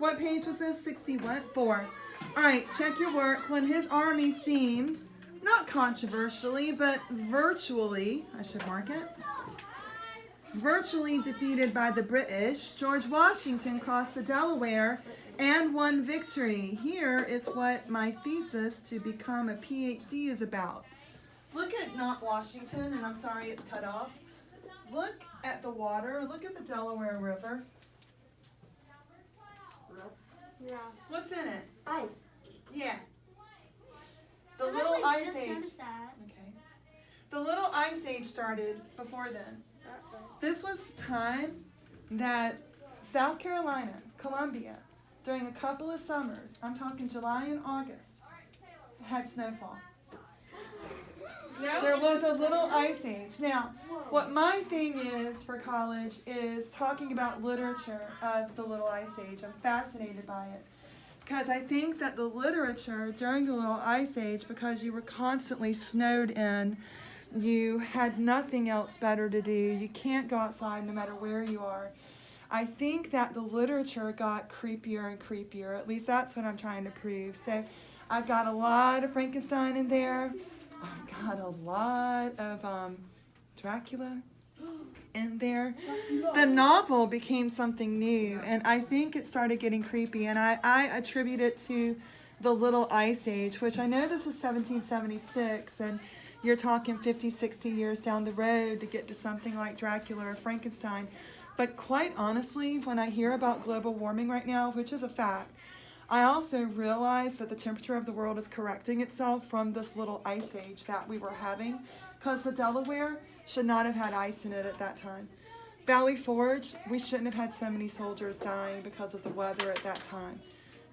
What page was this? 61? 4. All right, check your work. When his army seemed, not controversially, but virtually, I should mark it, virtually defeated by the British, George Washington crossed the Delaware and won victory. Here is what my thesis to become a PhD is about. Look at not Washington, and I'm sorry it's cut off. Look at the water. Look at the Delaware River. Yeah. What's in it? Ice. Yeah. The little ice age. Okay. The little ice age started before then. This was the time that South Carolina, Columbia, during a couple of summers, I'm talking July and August, had snowfall. There was a little ice age. Now, what my thing is for college is talking about literature of the little ice age. I'm fascinated by it. Because I think that the literature during the little ice age, because you were constantly snowed in, you had nothing else better to do. You can't go outside no matter where you are. I think that the literature got creepier and creepier. At least that's what I'm trying to prove. So I've got a lot of Frankenstein in there. I've got a lot of Dracula in there. The novel became something new, and I think it started getting creepy, and I attribute it to the little ice age, which I know this is 1776, and you're talking 50, 60 years down the road to get to something like Dracula or Frankenstein. But quite honestly, when I hear about global warming right now, which is a fact, I also realize that the temperature of the world is correcting itself from this little ice age that we were having, because the Delaware should not have had ice in it at that time. Valley Forge, we shouldn't have had so many soldiers dying because of the weather at that time.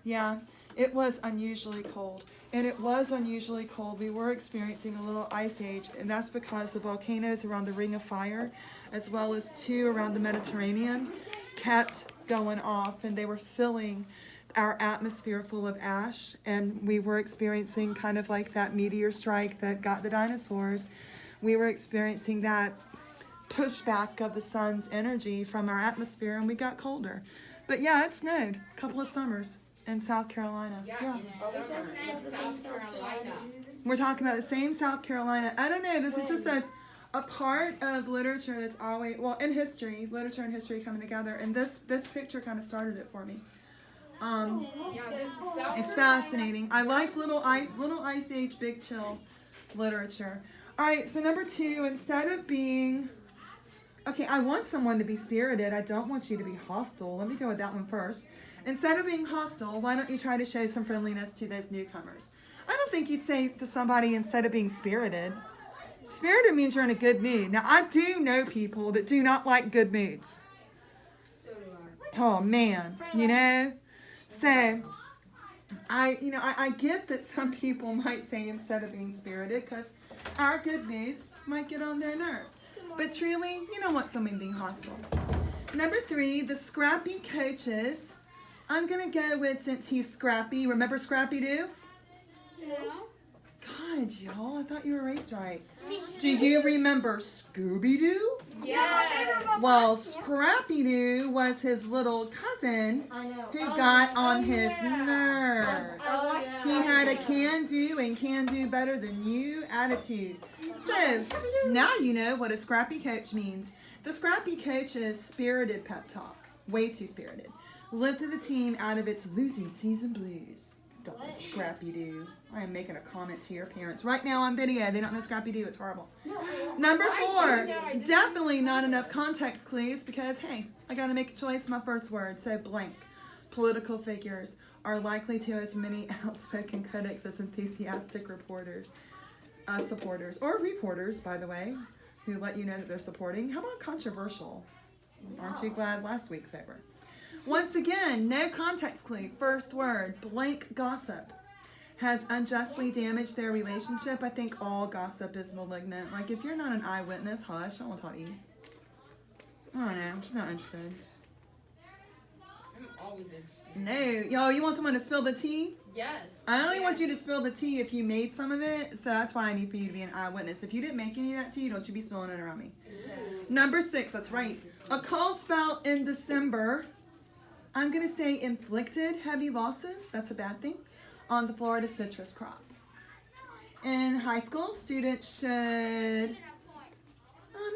Yeah, it was unusually cold. And it was unusually cold. We were experiencing a little ice age, and that's because the volcanoes around the Ring of Fire, as well as 2 around the Mediterranean, kept going off, and they were filling our atmosphere full of ash, and we were experiencing kind of like that meteor strike that got the dinosaurs. We were experiencing that pushback of the sun's energy from our atmosphere, and we got colder. But yeah, it snowed a couple of summers in South Carolina. Yeah. We're talking about the same South Carolina. I don't know, this is just a part of literature that's always, well, in history, literature and history coming together, and this picture kind of started it for me. It's fascinating. I like little ice age, big chill literature. All right, so number 2, instead of being, okay, I want someone to be spirited. I don't want you to be hostile. Let me go with that one first. Instead of being hostile, why don't you try to show some friendliness to those newcomers? I don't think you'd say to somebody, instead of being spirited. Spirited means you're in a good mood. Now, I do know people that do not like good moods. Oh, man, you know? So, I get that some people might say instead of being spirited, because our good moods might get on their nerves. But truly, you don't want someone being hostile. Number 3, the scrappy coaches. I'm going to go with, since he's scrappy, remember Scrappy-Doo? Yeah. God, y'all, I thought you were raised right. Do you remember Scooby-Doo? Yes. Well, Scrappy-Doo was his little cousin who got on his nerves. He had a can-do and can-do better than you attitude. So, now you know what a scrappy coach means. The scrappy coach is spirited pep talk. Way too spirited. Lifted the team out of its losing season blues. Don't know Scrappy-Doo. I am making a comment to your parents right now on video. They don't know Scrappy-Doo. It's horrible. Number 4, definitely not enough context clues because, hey, I got to make a choice my first word. So blank. Political figures are likely to have as many outspoken critics as enthusiastic reporters, supporters, or reporters, by the way, who let you know that they're supporting. How about controversial? Aren't you glad last week's over? Once again, no context clue. First word, blank gossip has unjustly damaged their relationship. I think all gossip is malignant. Like, if you're not an eyewitness, hush, I won't talk to you. I don't know, I'm just not interested. I'm always interested. No, yo, you want someone to spill the tea? Yes. I only want you to spill the tea if you made some of it, so that's why I need for you to be an eyewitness. If you didn't make any of that tea, don't you be spilling it around me. Number 6, that's right. A cold spell in December I'm going to say inflicted heavy losses, that's a bad thing, on the Florida citrus crop. In high school, students should,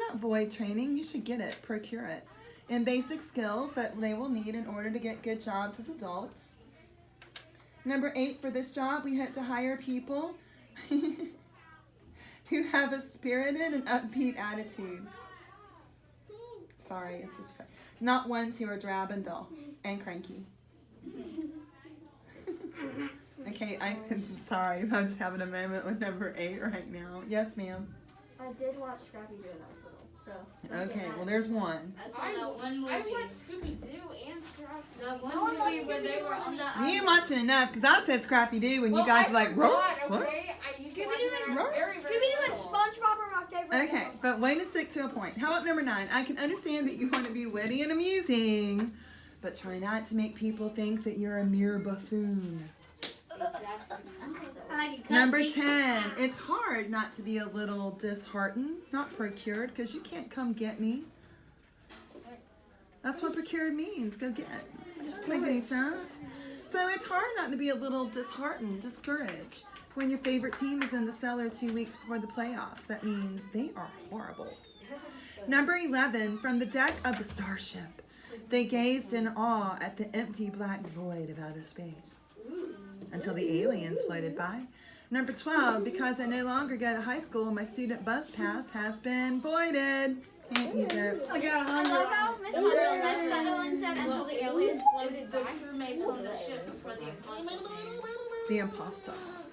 not void training, you should get it, procure it, in basic skills that they will need in order to get good jobs as adults. Number 8, for this job, we hope to hire people who have a spirited and upbeat attitude. Sorry, it's just not ones who are drab and dull and cranky. Okay, I'm sorry, I'm just having a moment with number 8 right now. Yes, ma'am. I did watch Scrappy Doo when I was little, so. Okay, well, there's one. I saw that one movie. I watched Scooby Doo and Scrappy. That one movie where they were on the. You ain't watching enough, because I said Scrappy Doo when you guys are like, "Roar." What? Okay, I used to watch Scooby-Doo that and- when I was very, very Scooby-Doo and little. SpongeBob are my favorite. Okay, but way to stick to a point. How about number 9? I can understand that you want to be witty and amusing, but try not to make people think that you're a mere buffoon. Number 10, it's hard not to be a little disheartened, not procured, because you can't come get me. That's what procured means, go get. It doesn't make any sense. So it's hard not to be a little disheartened, discouraged, when your favorite team is in the cellar 2 weeks before the playoffs. That means they are horrible. Number 11, from the deck of the starship, they gazed in awe at the empty black void of outer space until the aliens floated by. Number 12, because I no longer go to high school, my student bus pass has been voided. Can't use it. I got 100. I love how Miss Sutherland said until the aliens floated the crewmates on the ship before the imposter. The imposter.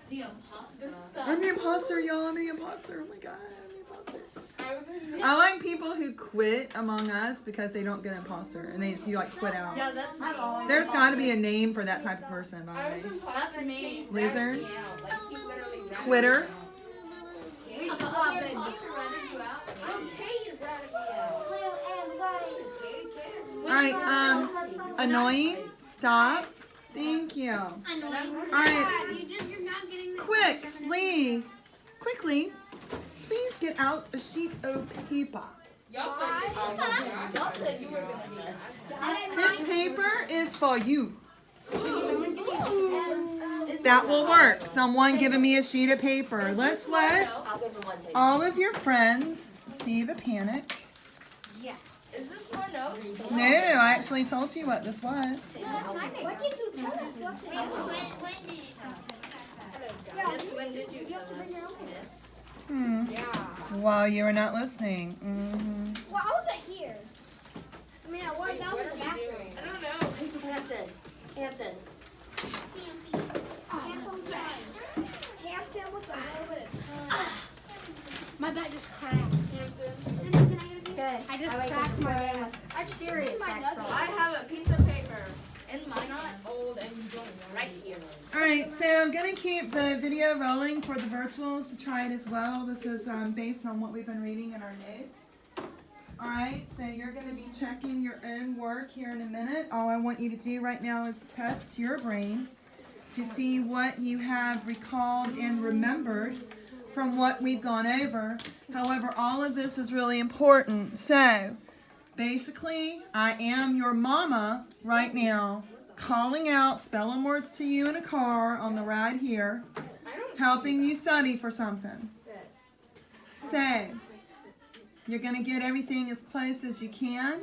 The imposter. I'm the imposter, y'all. I'm the imposter. Oh my god, I'm the imposter. I was in I like people who quit Among Us because they don't get imposter and you like quit out. Yeah, that's me. There's got to be a name for that type of person, by I the was way. in That's me. Loser? Like, he literally ratted Quitter. me We out. the imposter ratted you out? Okay, ratted me out. All right, annoying. Stop. Thank you. All right, You're not getting the quickly, please get out a sheet of paper. Y'all said you were gonna do that. This paper is for you. That will work. Someone giving me a sheet of paper. Let's let all of your friends see the panic. Yes. Is this more notes? No, I actually told you what this was. What did you tell us what to do? Yes, when did you tell us? Yes. Yeah. While you were not listening. Mm-hmm. Well, I wasn't here. I mean, I was. Wait, I was what in are the we bathroom. doing? I don't know. Hampton with a little bit of time. My back just cracked. Good. I just cracked my back. I'm serious. I have a piece of paper in my not old and joint right here. All right, so I'm going to keep the video rolling for the virtuals to try it as well. This is based on what we've been reading in our notes. All right, so you're going to be checking your own work here in a minute. All I want you to do right now is test your brain to see what you have recalled and remembered from what we've gone over. However, all of this is really important. So, basically, I am your mama right now, calling out, spelling words to you in a car on the ride here, helping you study for something. So, you're going to get everything as close as you can.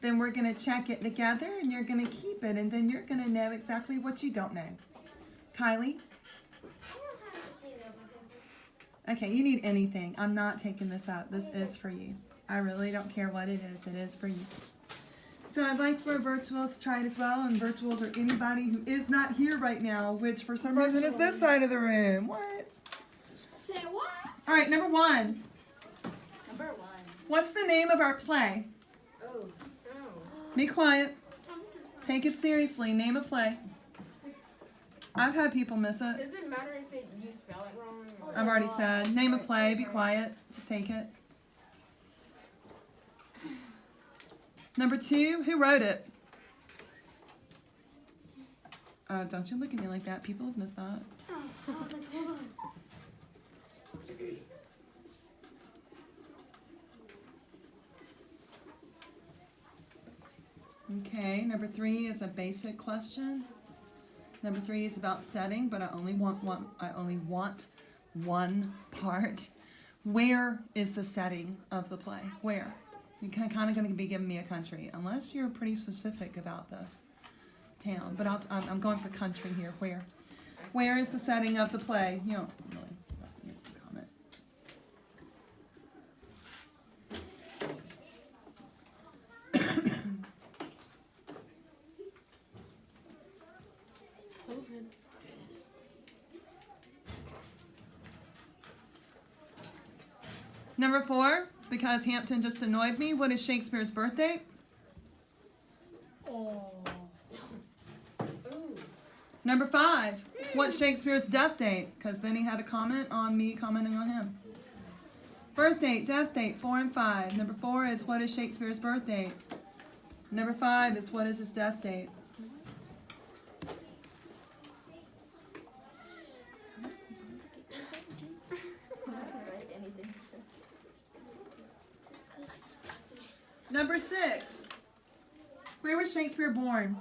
Then we're going to check it together, and you're going to keep it, and then you're going to know exactly what you don't know. Kylie? Okay, you need anything. I'm not taking this out. This is for you. I really don't care what it is. It is for you. So I'd like for virtuals to try it as well, and virtuals are anybody who is not here right now, which for some reason is this side of the room. What? Say what? All right, number 1. Number 1. What's the name of our play? Oh. Be quiet. Take it seriously. Name a play. I've had people miss it. Does it matter if you spell it wrong? Or I've already said. Name a play. Be quiet. Just take it. Number 2. Who wrote it? Don't you look at me like that. People have missed that. Okay. Number 3 is a basic question. Number 3 is about setting, but I only want one part. Where is the setting of the play? Where? You're kind of going to be giving me a country, unless you're pretty specific about the town. But I'm going for country here. Where? Where is the setting of the play? You don't really need to comment. Number 4, because Hampton just annoyed me, what is Shakespeare's birthday? Oh. Number 5, what's Shakespeare's death date? Because then he had a comment on me commenting on him. Birth date, death date, 4 and 5. Number 4 is what is Shakespeare's birth date? Number 5 is what is his death date? Number 6, where was Shakespeare born?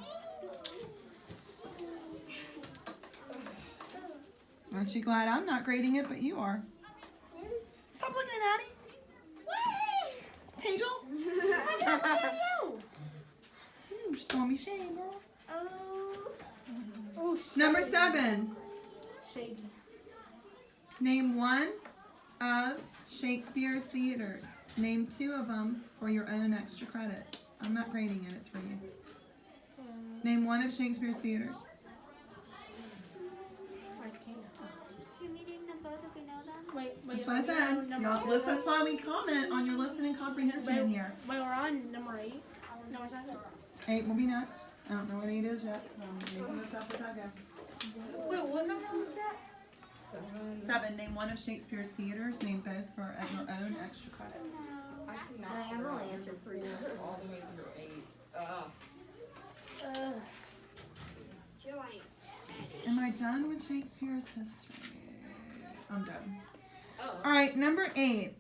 Aren't you glad I'm not grading it, but you are? Stop looking at Addie. Tangel? Ooh, stormy shade, girl. Number 7. Shady. Name one of Shakespeare's theaters. Name 2 of them for your own extra credit. I'm not grading it, it's for you. Name one of Shakespeare's theaters. That's what I said. Y'all, that's why we comment on your listening comprehension in here. Wait, we're on number 8. No, it's not. 8 will be next. I don't know what 8 is yet. I'm making this up as I go. Wait, what number was that? 7. Name one of Shakespeare's theaters. Name both for your own extra credit. I cannot. I'm only answered 3. All the way through 8. Am I done with Shakespeare's history? I'm done. Oh. All right, number 8.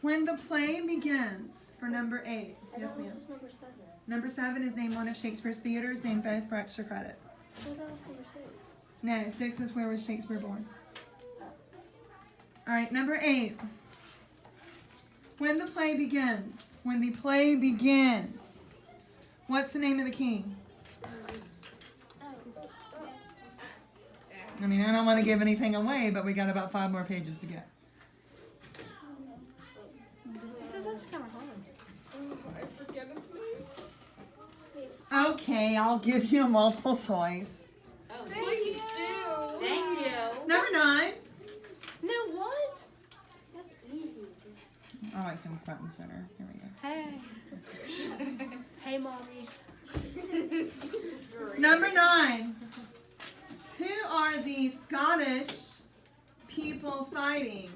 When the play begins, for number 8. Yes, ma'am. Number 7. Number 7 is name one of Shakespeare's theaters. Name both for extra credit. I thought that was number 6. No, 6 is where was Shakespeare born. All right, number 8. When the play begins. When the play begins. What's the name of the king? I mean, I don't want to give anything away, but we got about 5 more pages to get. This is actually kind of hard. I forget his name. Okay, I'll give you a multiple choice. Oh, please do. Thank you. Number 9. No, what? That's easy. I like him front and center. Here we go. Hey. Hey, mommy. Number 9. Who are the Scottish people fighting?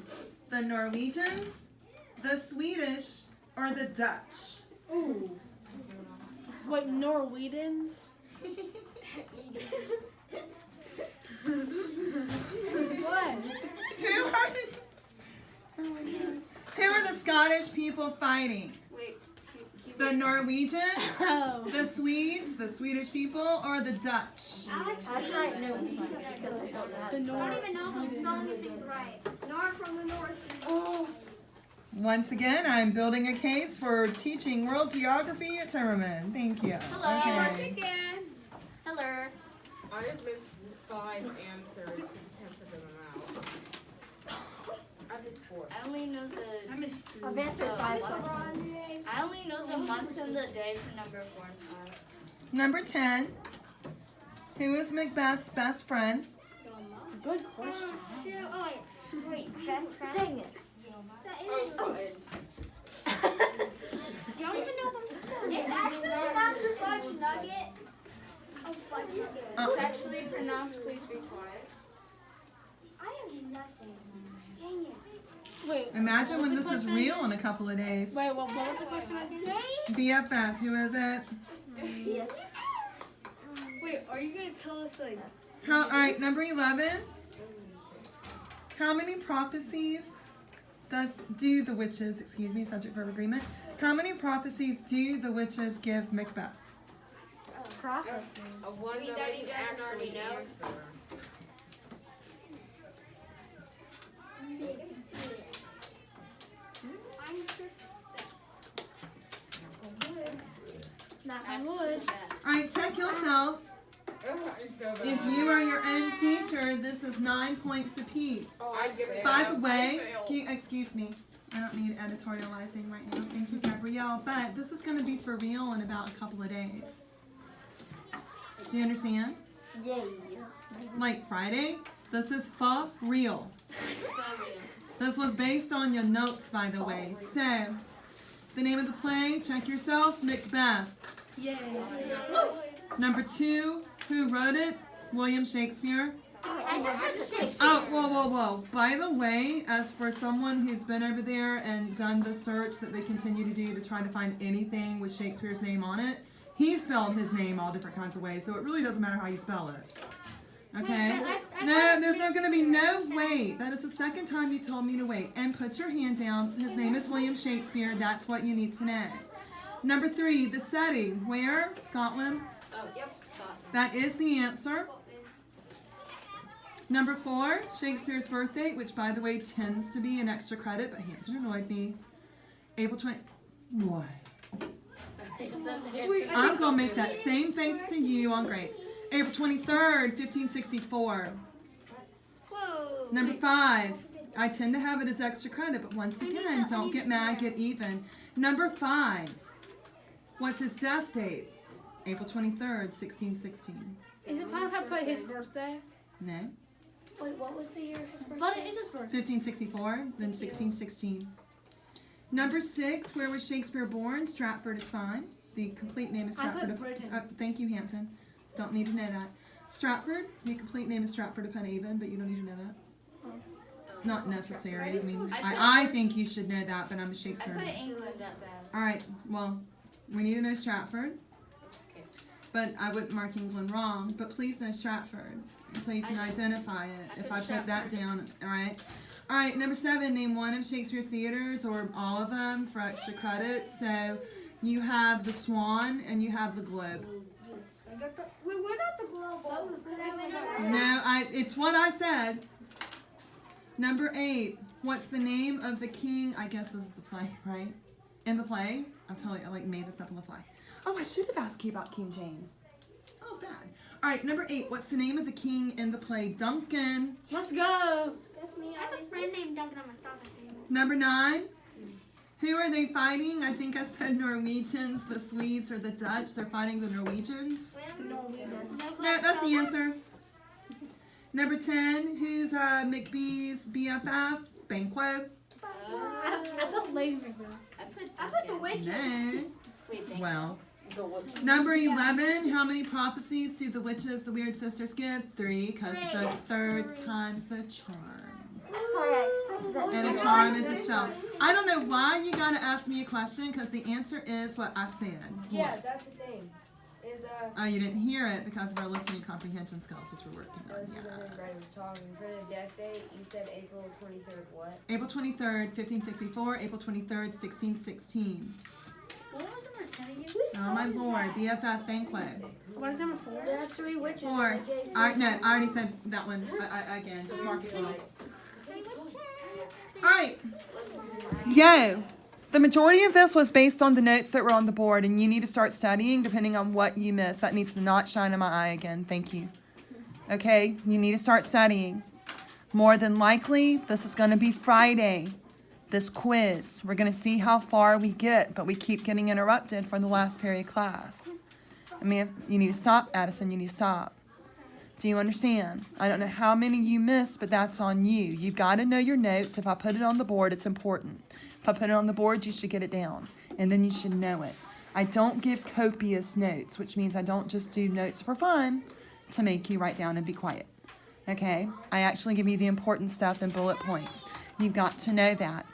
The Norwegians, the Swedish, or the Dutch? Ooh. What, Norwegians? What? Who are the Scottish people fighting? Wait, The Norwegians, Oh. the Swedes, the Swedish people, or the Dutch? I might know because I don't know. The how to North. spell I it. don't even know how to spell anything right. North from the north. Oh. Once again, I'm building a case for teaching world geography at Timmerman. Thank you. Hello. Okay. Hello. I have missed 5 answers. We can't figure them out. I missed 4. I only know the. I've answered 5 questions. I only know the month and the day for number 4 and 5. Number 10. Who is Macbeth's best friend? Good question. Oh, wait, best friend? Dang it. Oh, fudge. You don't even know what I'm saying. It's actually pronounced fudge nugget. Oh, fudge nugget. It's actually pronounced, please be quiet. I have nothing. Dang it. Wait. Imagine what when was this the is question? real in a couple of days. Wait, what was the question again? BFF, who is it? Yes. Wait, are you going to tell us, like... All right, number 11. How many prophecies do the witches, subject verb agreement, How many prophecies do the witches give Macbeth? Prophecies. A one Mean that that we he can doesn't actually already know? answer. Knock on wood. Alright, check yourself. Oh, I'm so bad. If you are your own teacher, this is 9 points apiece. Oh, I give it By up. the way, I failed. excuse me. I don't need editorializing right now. Thank you, Gabrielle. But this is going to be for real in about a couple of days. Do you understand? Yeah. Like Friday, this is for real. This was based on your notes, by the way. So, the name of the play, check yourself, Macbeth. Yes. Number 2, who wrote it? William Shakespeare. I just heard the Shakespeare. Oh, whoa. By the way, as for someone who's been over there and done the search that they continue to do to try to find anything with Shakespeare's name on it, he spelled his name all different kinds of ways, so it really doesn't matter how you spell it. Okay? No, there's not going to be no wait. That is the second time you told me to wait. And put your hand down. His name is William Shakespeare. That's what you need to know. Number 3, the setting. Where? Scotland. Oh, yep. That is the answer. Number 4, Shakespeare's birthday, which by the way tends to be an extra credit, but Hampton annoyed me. April 20. What? I'm going to make that same face to you on grades. April 23rd, 1564. Whoa. Number 5, I tend to have it as extra credit, but once again, don't get mad, get even. Number 5, what's his death date? April 23rd, 1616. Is it fine if I put his birthday? No. Wait, what was the year of his birthday? But it is his birthday. 1564, then 1616. Number 6, where was Shakespeare born? Stratford is fine. The complete name is I put Stratford. Britain. Thank you, Hampton. Don't need to know that. Stratford, the complete name is Stratford upon Avon, but you don't need to know that. Not necessary. I mean, I think you should know that, but I'm a I Shakespeare. put England up there. All right, well, we need to know Stratford. Okay. But I wouldn't mark England wrong, but please know Stratford so you can identify it if I put that down, all right? All right, number 7, name one of Shakespeare's theaters or all of them for extra credit. So you have the Swan and you have the Globe. We're not the Globe. No, it's what I said. Number 8, what's the name of the king? I guess this is the play, right? In the play? I'm telling you, I made this up on the fly. Oh, I should have asked you about King James. That was bad. All right, number 8, what's the name of the king in the play? Duncan. Let's go. That's me. I have a friend named Duncan on my soccer team. Number 9, who are they fighting? I think I said Norwegians, the Swedes, or the Dutch. They're fighting the Norwegians. No, that's the answer. Number 10, who's McBee's BFF? Banquo. I put Lady Macbeth. I put the witches. No. Wait, Well. Number 11, how many prophecies do the witches, the weird sisters give? 3, because the third time's the charm. Sorry, I expected that. And a charm is a spell. I don't know why you gotta ask me a question, because the answer is what I said. Yeah, What? that's the thing. Oh, you didn't hear it because of our listening comprehension skills, which we're working on. Brandon was talking. For the death date, you said April 23rd, what? April 23rd, 1564, April 23rd, 1616. what was number 10 again? Oh my lord, BFF Banquet. What is number 4? There are 3 witches. 4. And they gave No, I already said that one. Again, just mark it wrong. Alright. Yo. The majority of this was based on the notes that were on the board, and you need to start studying depending on what you missed. That needs to not shine in my eye again. Thank you. Okay? You need to start studying. More than likely, this is going to be Friday, this quiz. We're going to see how far we get, but we keep getting interrupted for the last period class. I mean, you need to stop, Addison. You need to stop. Do you understand? I don't know how many you missed, but that's on you. You've got to know your notes. If I put it on the board, it's important. If I put it on the board, you should get it down, and then you should know it. I don't give copious notes, which means I don't just do notes for fun to make you write down and be quiet. Okay? I actually give you the important stuff in bullet points. You've got to know that.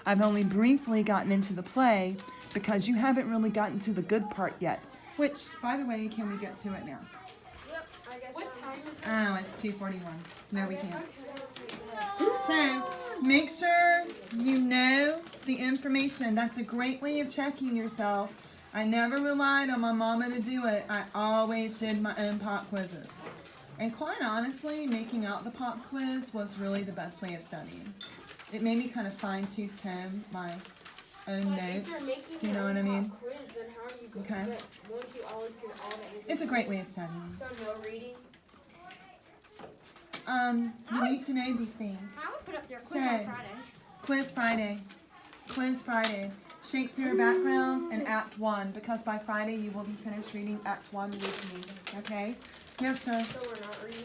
I've only briefly gotten into the play because you haven't really gotten to the good part yet, which, by the way, can we get to it now? Yep. I guess What time is it? Oh, it's 2:41. No, we can't. So, make sure you know the information. That's a great way of checking yourself. I never relied on my mama to do it. I always did my own pop quizzes. And quite honestly, making out the pop quiz was really the best way of studying. It made me kind of fine-tooth comb my own But if notes. you're making Do you know your what I own mean? pop quiz, then how are you going Okay. to get? Won't you always get all the answers? It's a great way of studying. So no reading. You need to know these things. I would put up their quiz So, on Friday. Quiz Friday. Quiz Friday. Shakespeare background and Act 1, because by Friday you will be finished reading Act 1 with me. Okay? Yes, sir. So we're not reading.